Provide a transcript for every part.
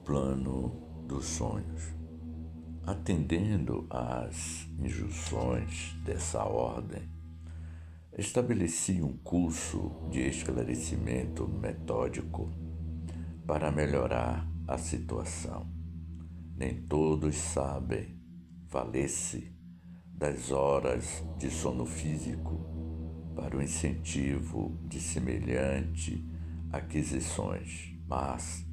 plano dos sonhos. Atendendo às injunções dessa ordem, estabeleci um curso de esclarecimento metódico para melhorar a situação. Nem todos sabem valer-se das horas de sono físico para o incentivo de semelhante aquisições, mas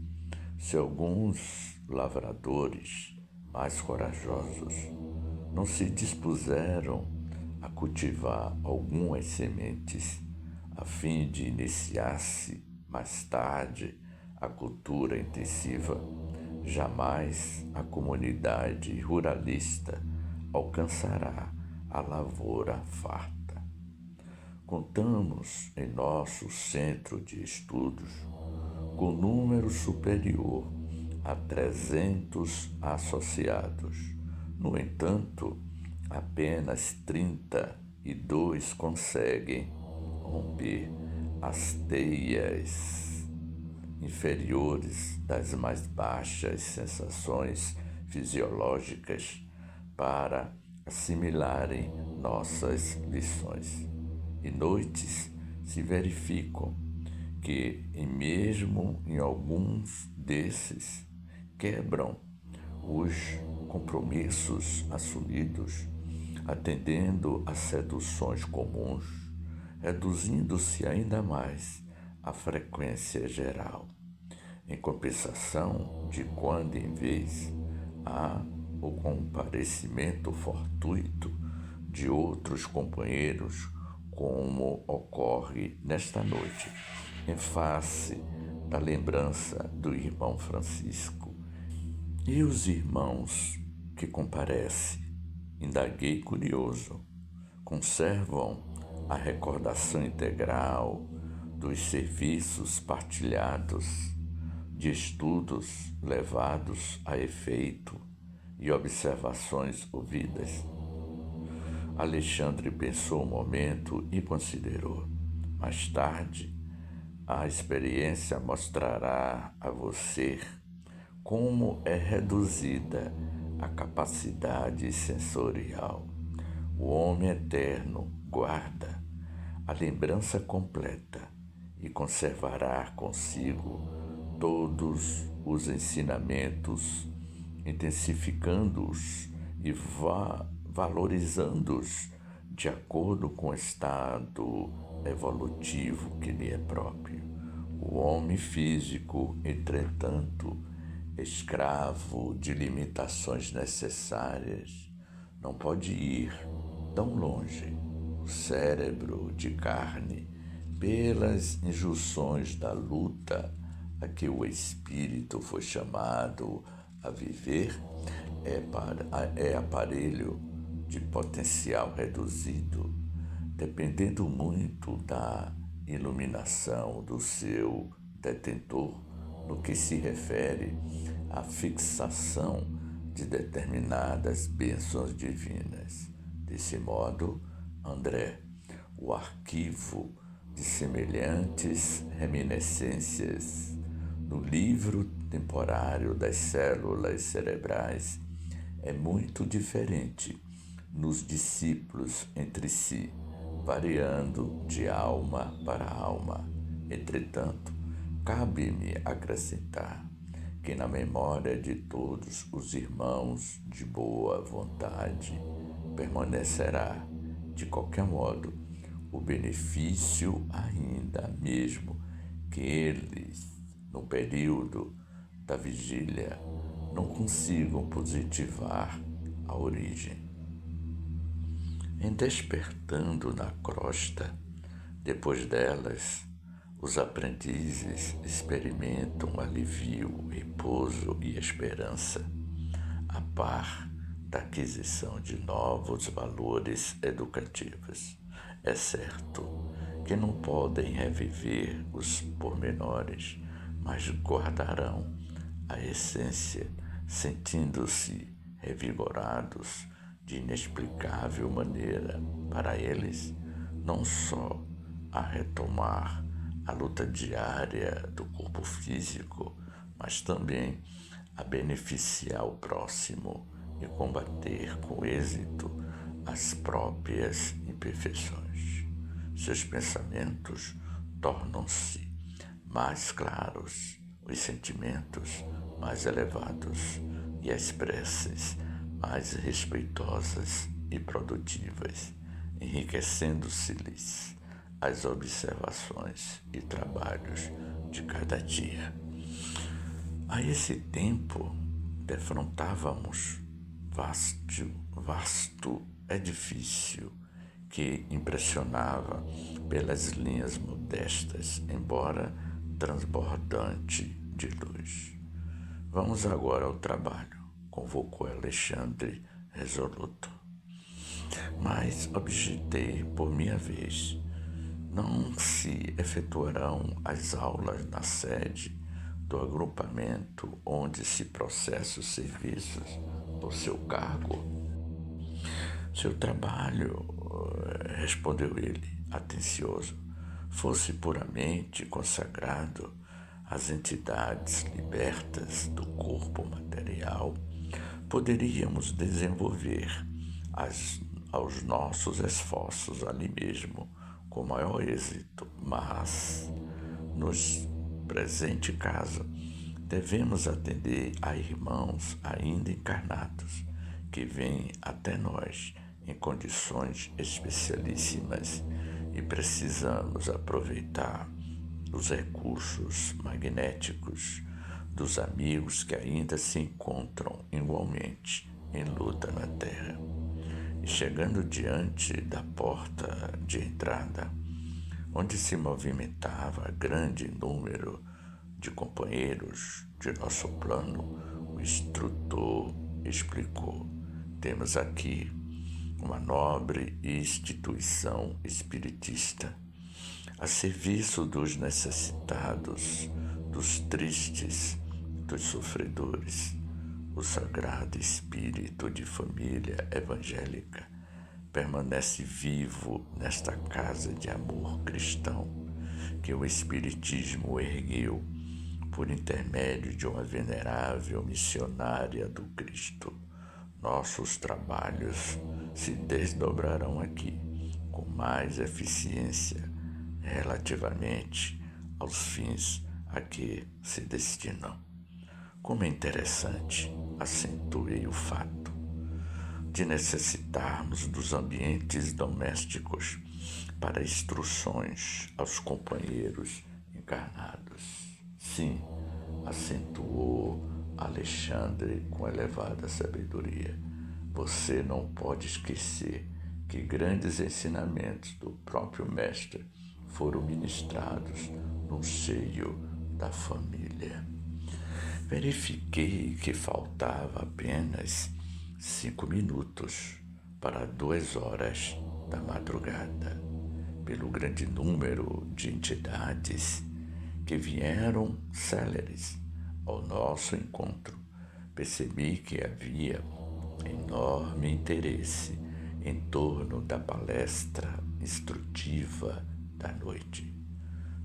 se alguns lavradores mais corajosos não se dispuseram a cultivar algumas sementes a fim de iniciar-se mais tarde a cultura intensiva, jamais a comunidade ruralista alcançará a lavoura farta. Contamos em nosso centro de estudos com número superior a 300 associados. No entanto, apenas 32 conseguem romper as teias inferiores das mais baixas sensações fisiológicas para assimilarem nossas lições. E noites se verificam que, e mesmo em alguns desses, quebram os compromissos assumidos, atendendo a seduções comuns, reduzindo-se ainda mais a frequência geral. Em compensação, de quando em vez, há o comparecimento fortuito de outros companheiros, como ocorre nesta noite, em face da lembrança do irmão Francisco. E os irmãos que comparecem, indaguei curioso, conservam a recordação integral dos serviços partilhados, de estudos levados a efeito e observações ouvidas? Alexandre pensou um momento e considerou. Mais tarde, a experiência mostrará a você como é reduzida a capacidade sensorial. O homem eterno guarda a lembrança completa e conservará consigo todos os ensinamentos, intensificando-os e valorizando-os de acordo com o estado evolutivo que lhe é próprio. O homem físico, entretanto, escravo de limitações necessárias, não pode ir tão longe. O cérebro de carne, pelas injunções da luta a que o espírito foi chamado a viver, é aparelho de potencial reduzido, dependendo muito da iluminação do seu detentor no que se refere à fixação de determinadas bênçãos divinas. Desse modo, André, o arquivo de semelhantes reminiscências no livro temporário das células cerebrais é muito diferente nos discípulos entre si, variando de alma para alma. Entretanto, cabe-me acrescentar que na memória de todos os irmãos de boa vontade permanecerá, de qualquer modo, o benefício ainda mesmo que eles, no período da vigília, não consigam positivar a origem. Em despertando na crosta, depois delas, os aprendizes experimentam alívio, repouso e esperança, a par da aquisição de novos valores educativos. É certo que não podem reviver os pormenores, mas guardarão a essência, sentindo-se revigorados de inexplicável maneira. Para eles, não só a retomar a luta diária do corpo físico, mas também a beneficiar o próximo e combater com êxito as próprias imperfeições. Seus pensamentos tornam-se mais claros, os sentimentos mais elevados e as preces mais respeitosas e produtivas, enriquecendo-se-lhes as observações e trabalhos de cada dia. A esse tempo, defrontávamos vasto edifício que impressionava pelas linhas modestas, embora transbordante de luz. Vamos agora ao trabalho, convocou Alexandre resoluto. Mas objetei por minha vez, não se efetuarão as aulas na sede do agrupamento onde se processam os serviços por seu cargo? Seu trabalho, respondeu ele, atencioso, fosse puramente consagrado às entidades libertas do corpo material, poderíamos desenvolver aos nossos esforços ali mesmo com maior êxito, mas nos presente caso devemos atender a irmãos ainda encarnados que vêm até nós em condições especialíssimas e precisamos aproveitar os recursos magnéticos dos amigos que ainda se encontram igualmente em luta na Terra. E chegando diante da porta de entrada, onde se movimentava grande número de companheiros de nosso plano, o instrutor explicou: temos aqui uma nobre instituição espiritista a serviço dos necessitados, dos tristes, dos sofredores. O Sagrado Espírito de Família Evangélica permanece vivo nesta casa de amor cristão que o Espiritismo ergueu por intermédio de uma venerável missionária do Cristo. Nossos trabalhos se desdobrarão aqui com mais eficiência relativamente aos fins a que se destinam. Como é interessante, acentuei o fato de necessitarmos dos ambientes domésticos para instruções aos companheiros encarnados. Sim, acentuou Alexandre com elevada sabedoria. Você não pode esquecer que grandes ensinamentos do próprio Mestre foram ministrados no seio da família. Verifiquei que faltava apenas 5 minutos para 2 horas da madrugada. Pelo grande número de entidades que vieram céleres ao nosso encontro, percebi que havia enorme interesse em torno da palestra instrutiva da noite.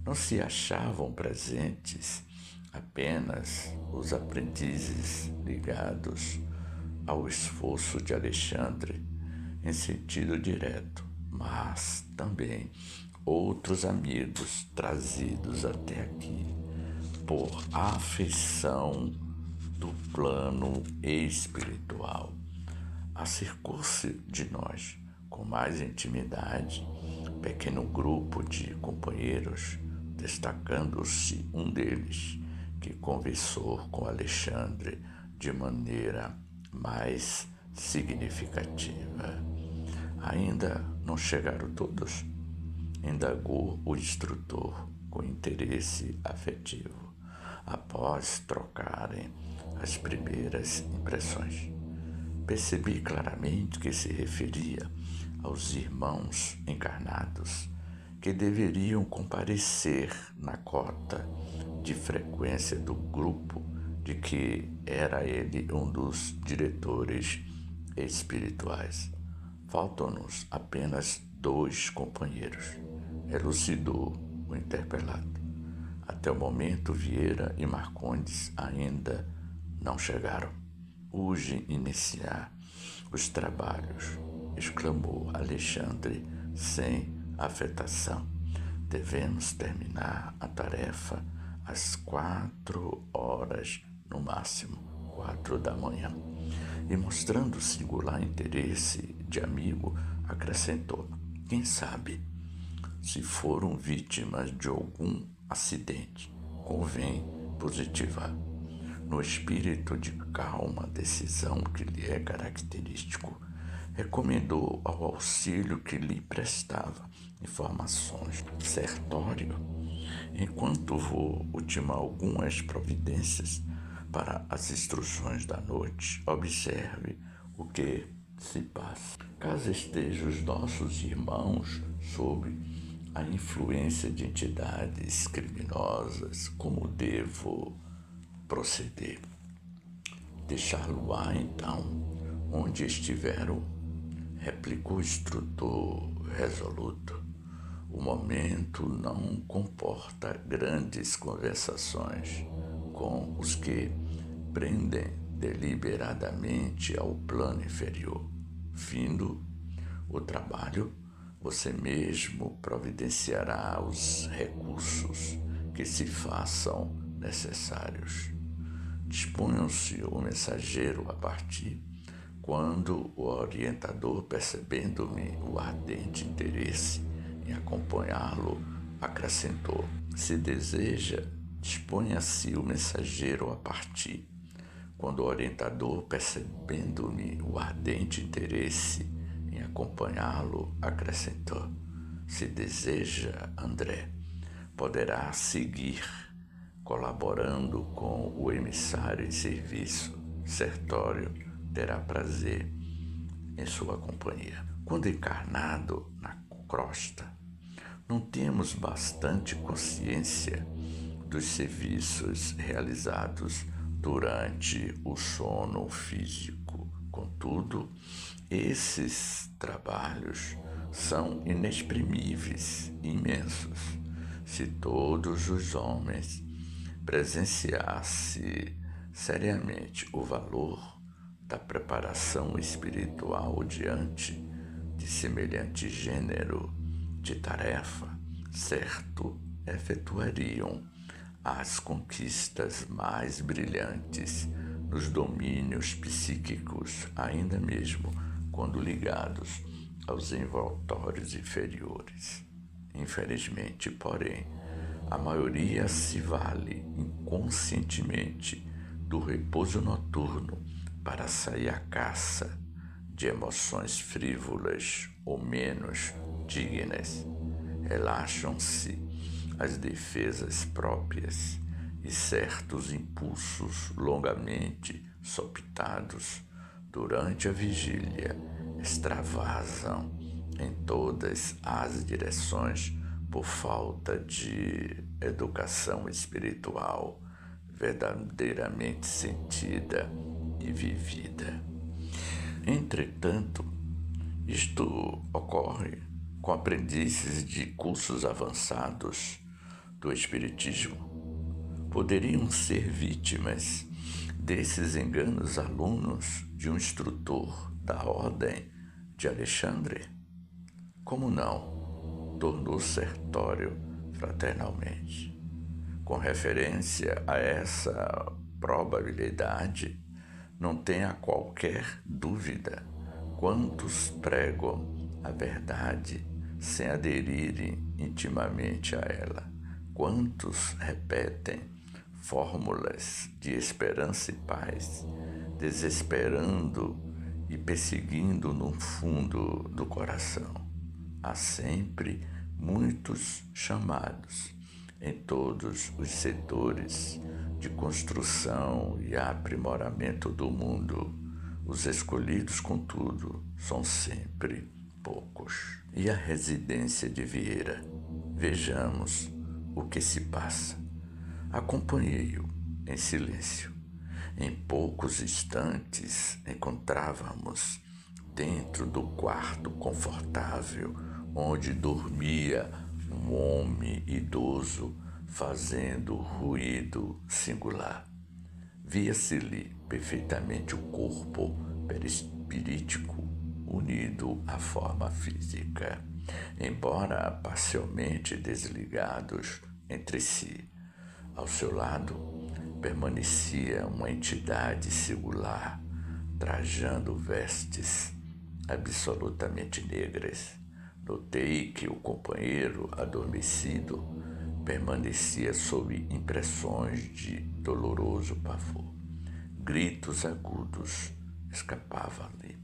Não se achavam presentes apenas os aprendizes ligados ao esforço de Alexandre em sentido direto, mas também outros amigos trazidos até aqui por afeição do plano espiritual. Acercou-se de nós com mais intimidade pequeno grupo de companheiros, destacando-se um deles, que conversou com Alexandre de maneira mais significativa. Ainda não chegaram todos? Indagou o instrutor com interesse afetivo, após trocarem as primeiras impressões. Percebi claramente que se referia aos irmãos encarnados que deveriam comparecer na cota de frequência do grupo de que era ele um dos diretores espirituais. Faltam-nos apenas 2 companheiros, elucidou o interpelado. Até o momento, Vieira e Marcondes ainda não chegaram. Urge iniciar os trabalhos, exclamou Alexandre sem afetação. Devemos terminar a tarefa às 4 horas, no máximo 4 da manhã. E mostrando singular interesse de amigo, acrescentou: quem sabe, se foram vítimas de algum acidente, convém positivar. No espírito de calma decisão que lhe é característico, recomendou ao auxílio que lhe prestava informações. Sertório, enquanto vou ultimar algumas providências para as instruções da noite, observe o que se passa. Caso estejam os nossos irmãos sob a influência de entidades criminosas, como devo proceder? Deixar-lo-á, então, onde estiveram, replicou o instrutor resoluto. O momento não comporta grandes conversações com os que prendem deliberadamente ao plano inferior. Findo o trabalho, você mesmo providenciará os recursos que se façam necessários. Disponham-se o mensageiro a partir, quando o orientador, percebendo-me o ardente interesse em acompanhá-lo, acrescentou: se deseja, disponha-se o mensageiro a partir. Quando o orientador, percebendo-me o ardente interesse em acompanhá-lo, acrescentou: se deseja, André, poderá seguir colaborando com o emissário em serviço. Sertório terá prazer em sua companhia. Quando encarnado na crosta, não temos bastante consciência dos serviços realizados durante o sono físico. Contudo, esses trabalhos são inexprimíveis, imensos. Se todos os homens presenciasse seriamente o valor da preparação espiritual diante de semelhante gênero de tarefa, certo efetuariam as conquistas mais brilhantes nos domínios psíquicos, ainda mesmo quando ligados aos envoltórios inferiores. Infelizmente, porém, a maioria se vale inconscientemente do repouso noturno para sair à caça de emoções frívolas ou menos dignas. Relaxam-se as defesas próprias e certos impulsos longamente sopitados durante a vigília extravasam em todas as direções por falta de educação espiritual verdadeiramente sentida e vivida. Entretanto, isto ocorre com aprendizes de cursos avançados do Espiritismo. Poderiam ser vítimas desses enganos alunos de um instrutor da Ordem de Alexandre? Como não? Tornou Sertório fraternalmente. Com referência a essa probabilidade, não tenha qualquer dúvida. Quantos pregam a verdade sem aderirem intimamente a ela? Quantos repetem fórmulas de esperança e paz, desesperando e perseguindo no fundo do coração? Há sempre muitos chamados em todos os setores de construção e aprimoramento do mundo. Os escolhidos, contudo, são sempre poucos. E a residência de Vieira? Vejamos o que se passa. Acompanhei-o em silêncio. Em poucos instantes encontrávamos dentro do quarto confortável onde dormia um homem idoso fazendo ruído singular. Via-se-lhe perfeitamente o corpo perispirítico unido à forma física, embora parcialmente desligados entre si. Ao seu lado, permanecia uma entidade singular, trajando vestes absolutamente negras. Notei que o companheiro adormecido permanecia sob impressões de doloroso pavor. Gritos agudos escapavam-lhe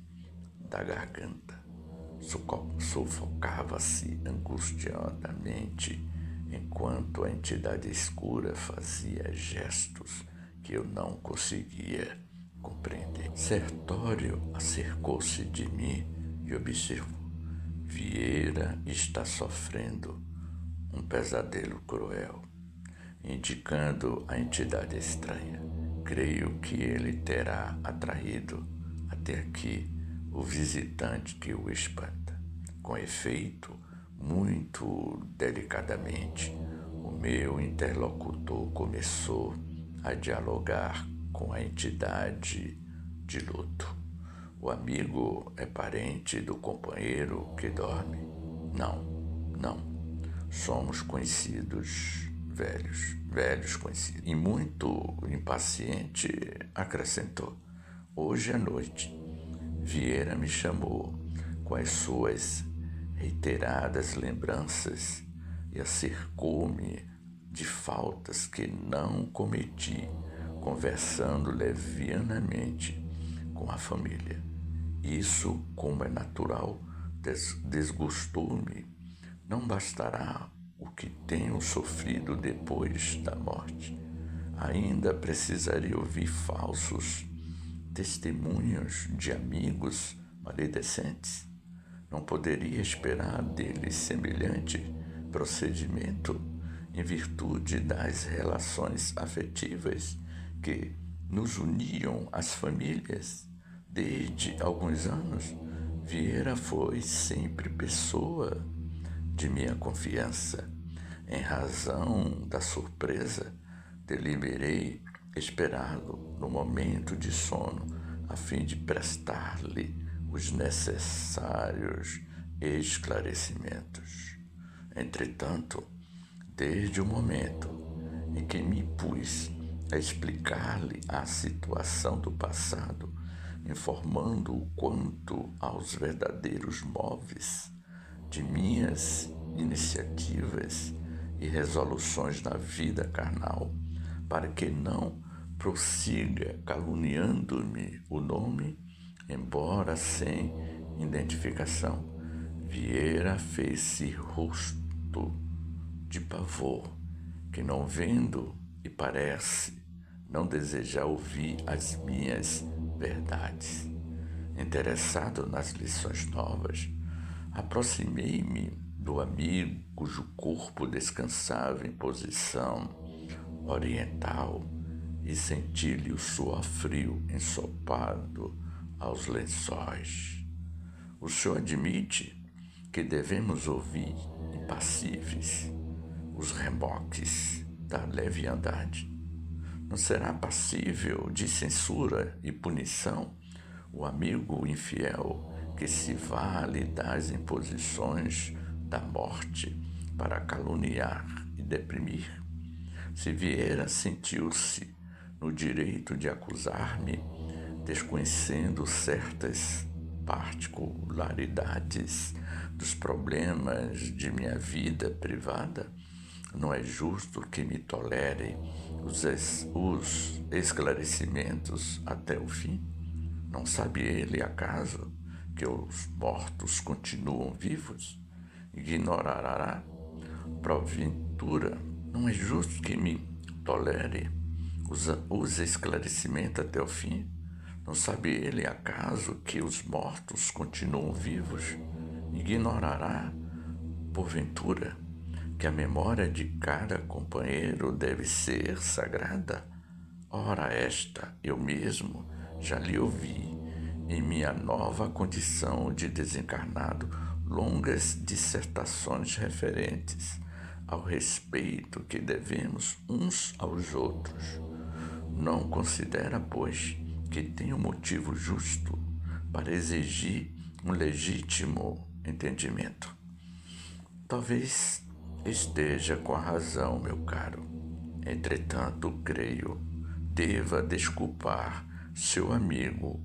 da garganta. Sufocava-se angustiosamente enquanto a entidade escura fazia gestos que eu não conseguia compreender. Sertório acercou-se de mim e observou: Vieira está sofrendo um pesadelo cruel, indicando a entidade estranha. Creio que ele terá atraído até aqui o visitante que o espanta. Com efeito, muito delicadamente, o meu interlocutor começou a dialogar com a entidade de luto. O amigo é parente do companheiro que dorme? Não. Somos conhecidos, velhos conhecidos. E muito impaciente acrescentou: Hoje à noite, Vieira me chamou com as suas reiteradas lembranças e acercou-me de faltas que não cometi, conversando levianamente com a família. Isso, como é natural, desgostou-me. Não bastará o que tenho sofrido depois da morte. Ainda precisaria ouvir falsos testemunhos de amigos maledicentes. Não poderia esperar deles semelhante procedimento em virtude das relações afetivas que nos uniam às famílias. Desde alguns anos, Vieira foi sempre pessoa de minha confiança. Em razão da surpresa, deliberei esperá-lo no momento de sono, a fim de prestar-lhe os necessários esclarecimentos. Entretanto, desde o momento em que me pus a explicar-lhe a situação do passado, informando-o quanto aos verdadeiros moves de minhas iniciativas e resoluções na vida carnal, para que não prossiga caluniando-me o nome, embora sem identificação. Vieira fez-se rosto de pavor, que não vendo e parece não desejar ouvir as minhas verdades. Interessado nas lições novas, aproximei-me do amigo cujo corpo descansava em posição oriental e senti-lhe o suor frio ensopado aos lençóis. O senhor admite que devemos ouvir impassíveis os remoques da leviandade. Não será passível de censura e punição o amigo infiel que se vale das imposições da morte para caluniar e deprimir? Se Vieira sentiu-se no direito de acusar-me, desconhecendo certas particularidades dos problemas de minha vida privada, não é justo que me tolere os esclarecimentos até o fim? Não sabe ele, acaso, que os mortos continuam vivos? Ignorará, porventura, não é justo que me tolere os esclarecimentos até o fim? Não sabe ele, acaso, que os mortos continuam vivos? Ignorará, porventura, que a memória de cada companheiro deve ser sagrada? Ora, esta eu mesmo já lhe ouvi, em minha nova condição de desencarnado, longas dissertações referentes ao respeito que devemos uns aos outros. Não considera, pois, que tem um motivo justo para exigir um legítimo entendimento. Talvez esteja com a razão, meu caro. Entretanto, creio, deva desculpar seu amigo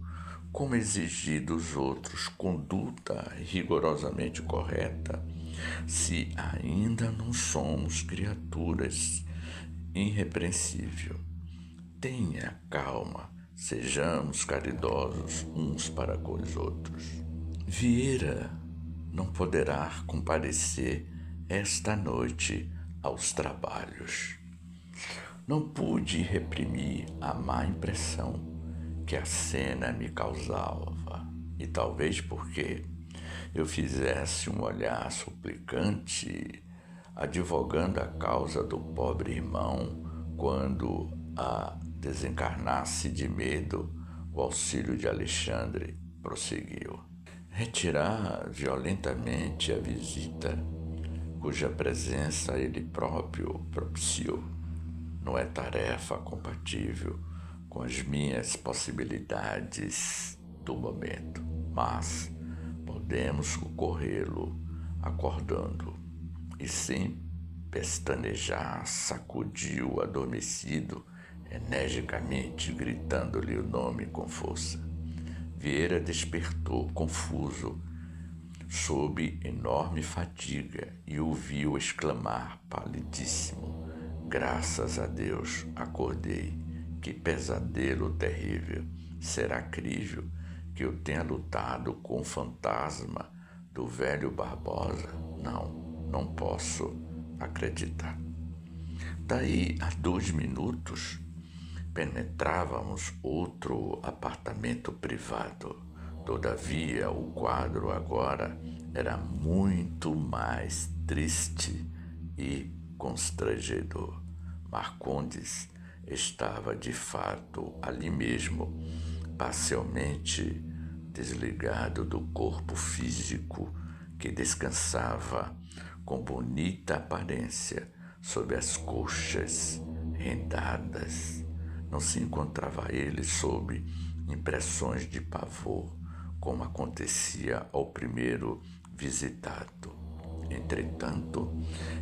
como exigir dos outros conduta rigorosamente correta, se ainda não somos criaturas irrepreensíveis. Tenha calma, sejamos caridosos uns para com os outros. Vieira não poderá comparecer esta noite aos trabalhos. Não pude reprimir a má impressão que a cena me causava, e talvez porque eu fizesse um olhar suplicante, advogando a causa do pobre irmão, quando a desencarnasse de medo, o auxílio de Alexandre prosseguiu. Retirar violentamente a visita, cuja presença ele próprio propiciou, não é tarefa compatível com as minhas possibilidades do momento, mas podemos socorrê-lo acordando. E sem pestanejar, sacudiu o adormecido energicamente, gritando-lhe o nome com força. Vieira despertou, confuso, sob enorme fadiga, e ouviu exclamar, palidíssimo: graças a Deus, acordei. Que pesadelo terrível! Será crível que eu tenha lutado com o fantasma do velho Barbosa? Não posso acreditar. Daí a 2 minutos, penetrávamos outro apartamento privado. Todavia, o quadro agora era muito mais triste e constrangedor. Marcondes estava de fato ali mesmo, parcialmente desligado do corpo físico que descansava com bonita aparência sob as coxas rendadas. Não se encontrava ele sob impressões de pavor, como acontecia ao primeiro visitado. Entretanto,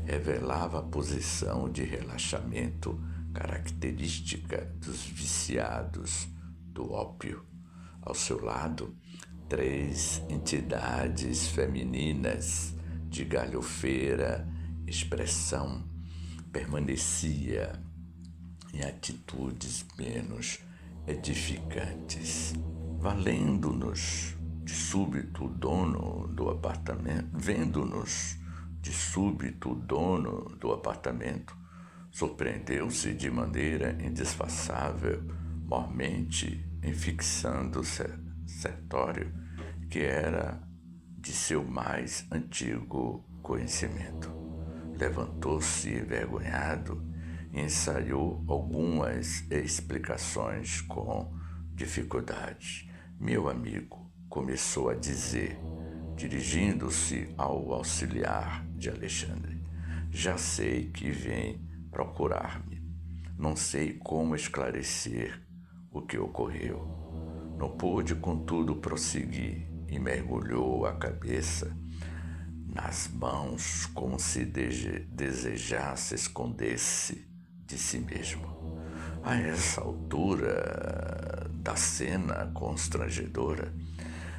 revelava a posição de relaxamento característica dos viciados do ópio. Ao seu lado, 3 entidades femininas de galhofeira expressão permanecia em atitudes menos edificantes. Valendo-nos de súbito o dono do apartamento, vendo-nos de súbito o dono do apartamento, surpreendeu-se de maneira indisfarçável, mormente enfixando o sertório que era de seu mais antigo conhecimento. Levantou-se envergonhado e ensaiou algumas explicações com dificuldade. Meu amigo, começou a dizer, dirigindo-se ao auxiliar de Alexandre, já sei que vem procurar-me. Não sei como esclarecer o que ocorreu. Não pôde, contudo, prosseguir e mergulhou a cabeça nas mãos como se desejasse esconder-se de si mesmo. A essa altura da cena constrangedora,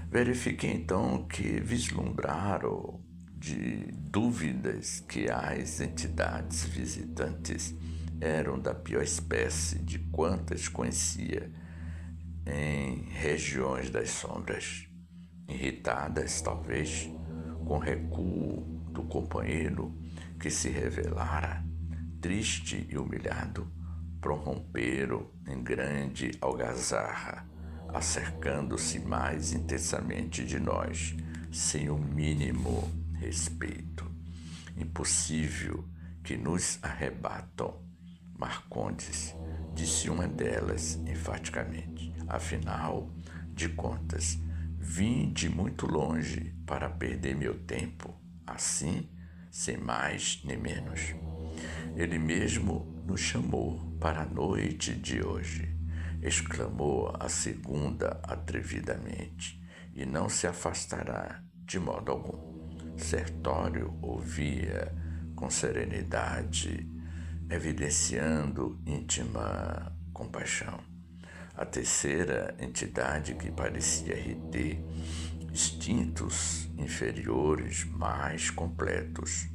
verifiquei então que vislumbraram de dúvidas que as entidades visitantes eram da pior espécie de quantas conhecia em regiões das sombras, irritadas talvez com o recuo do companheiro que se revelara triste e humilhado, prorromperam em grande algazarra, acercando-se mais intensamente de nós, sem o mínimo respeito. Impossível que nos arrebatam, Marcondes, disse uma delas enfaticamente. Afinal de contas, vim de muito longe para perder meu tempo, assim, sem mais nem menos. Ele mesmo nos chamou para a noite de hoje, exclamou a segunda atrevidamente, e não se afastará de modo algum. Sertório ouvia com serenidade, evidenciando íntima compaixão. A terceira entidade, que parecia reter instintos inferiores mais completos,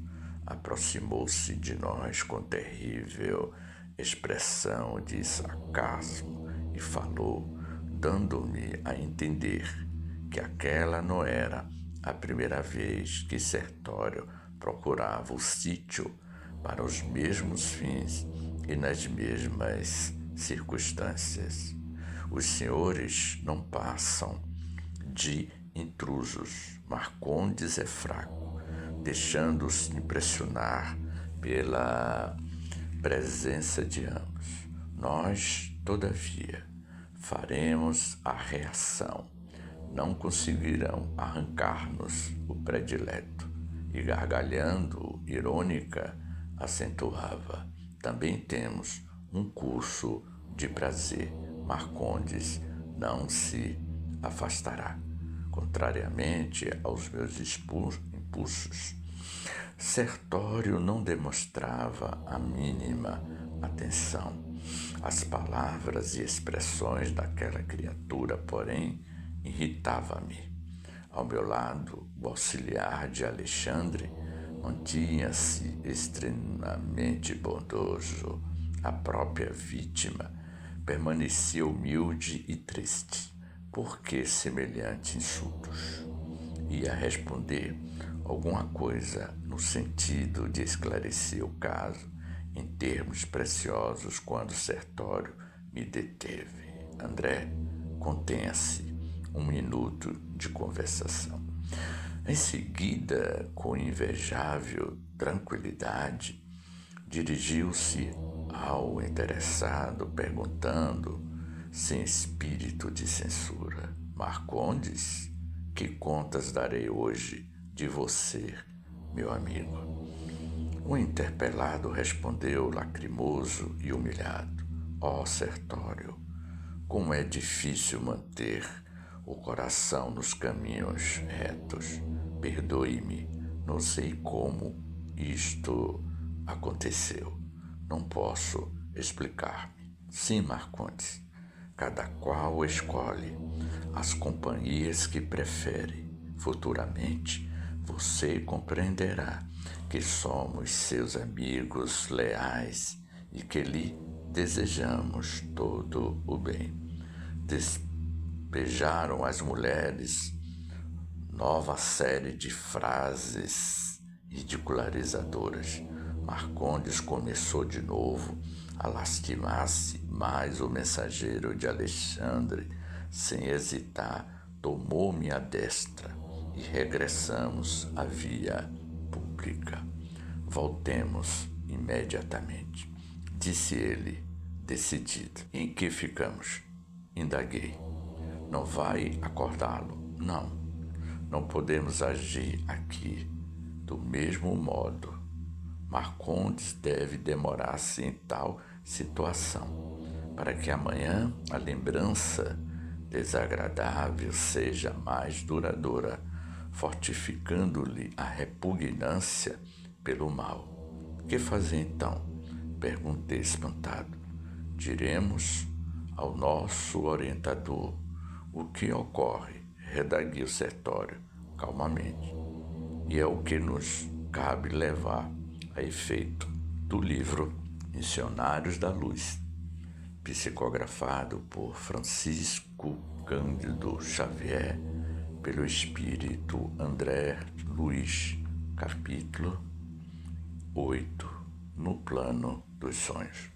aproximou-se de nós com terrível expressão de sarcasmo e falou, dando-me a entender que aquela não era a primeira vez que Sertório procurava o sítio para os mesmos fins e nas mesmas circunstâncias. Os senhores não passam de intrusos. Marcondes é fraco, deixando-se impressionar pela presença de ambos. Nós, todavia, faremos a reação. Não conseguirão arrancar-nos o predileto. E gargalhando, irônica, acentuava. Também temos um curso de prazer. Marcondes não se afastará, contrariamente aos meus impulsos. Sertório não demonstrava a mínima atenção. As palavras e expressões daquela criatura, porém, irritava-me. Ao meu lado, o auxiliar de Alexandre mantinha-se extremamente bondoso. A própria vítima permanecia humilde e triste. Por que semelhantes insultos? Ia responder alguma coisa no sentido de esclarecer o caso em termos preciosos quando Sertório me deteve. André, contenha-se. 1 minuto de conversação. Em seguida, com invejável tranquilidade, dirigiu-se ao interessado, perguntando, sem espírito de censura: Marcondes, que contas darei hoje de você, meu amigo? O interpelado respondeu lacrimoso e humilhado: Ó Sertório, como é difícil manter o coração nos caminhos retos. Perdoe-me, não sei como isto aconteceu. Não posso explicar-me. Sim, Marcondes, cada qual escolhe as companhias que prefere. Futuramente, você compreenderá que somos seus amigos leais e que lhe desejamos todo o bem. Despejaram as mulheres nova série de frases ridicularizadoras. Marcondes começou de novo a lastimar-se, mas o mensageiro de Alexandre, sem hesitar, tomou-me à destra e regressamos à via pública. Voltemos imediatamente, disse ele, decidido. Em que ficamos? Indaguei. Não vai acordá-lo? Não. Não podemos agir aqui do mesmo modo. Marcondes deve demorar-se em tal situação, para que amanhã a lembrança desagradável seja mais duradoura, fortificando-lhe a repugnância pelo mal. Que fazer então? Perguntei espantado. Diremos ao nosso orientador o que ocorre, redaguiu Sertório calmamente, e é o que nos cabe levar a efeito do livro Missionários da Luz, psicografado por Francisco Cândido Xavier, pelo espírito André Luiz, capítulo 8, no plano dos sonhos.